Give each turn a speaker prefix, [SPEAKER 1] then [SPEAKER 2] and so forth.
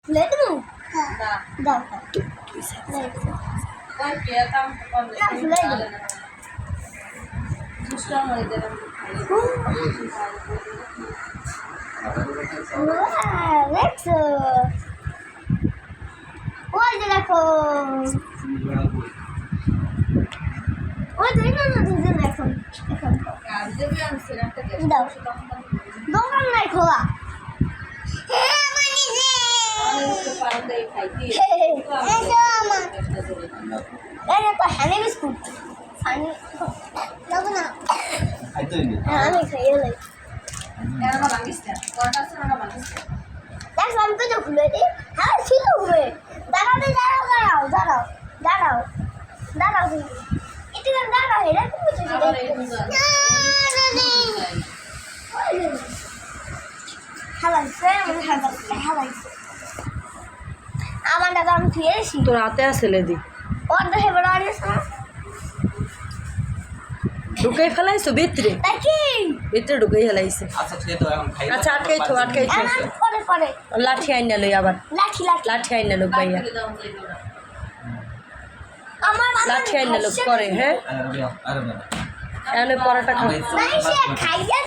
[SPEAKER 1] খুলে দেবো
[SPEAKER 2] না
[SPEAKER 1] দাও
[SPEAKER 2] ওই কে কাম কম
[SPEAKER 1] না খুলে দেবো
[SPEAKER 2] দুষ্টার মধ্যে দেন
[SPEAKER 1] দেখছো ওই যে দেখো ওই দুই না দুজন এখন এখন
[SPEAKER 2] কাজ দেবে আমি সেরাটা
[SPEAKER 1] দাও।
[SPEAKER 2] দাও
[SPEAKER 1] দোকান নাই খোলা
[SPEAKER 2] আমি তো পারতে খাইতি
[SPEAKER 1] এটা তো হানি বিস্কুট হানি দাও না আমি খাইয়ে লাই
[SPEAKER 2] কেন না ভাঙিস না কটা আছে না ভাঙিস
[SPEAKER 1] দেখ আমি তো খুলে দিই হ্যাঁ ছিল হবে দাঁড়াও দাঁড়াও দাঁড়াও দাঁড়াও তুমি একটু দাঁড়াও এটা তুমি তো
[SPEAKER 2] আবার এই দুজন
[SPEAKER 1] আমার দাদা আমি ফিরেছি
[SPEAKER 3] তোর হাতে আসলে দি
[SPEAKER 1] ওর তো হেবার আনিস না
[SPEAKER 3] ঢুকাই ফেলাইছো ভিতরে
[SPEAKER 1] তাই কি
[SPEAKER 3] ভিতরে ঢুকাই ফেলাইছে
[SPEAKER 4] আচ্ছা ঠিক আছে এখন খাই
[SPEAKER 3] আচ্ছা আটকাই থো
[SPEAKER 1] পরে পরে
[SPEAKER 3] লাঠি আইনা লই আবার
[SPEAKER 1] লাঠি লাঠি
[SPEAKER 3] লাঠি আইনা লোক ভাইয়া
[SPEAKER 2] দাও যাইবে না
[SPEAKER 1] আমার
[SPEAKER 3] লাঠি আইনা লোক করে হ্যাঁ
[SPEAKER 4] আরে বাবা
[SPEAKER 3] এনে পরাটা খা
[SPEAKER 1] নাই সে খাইয়া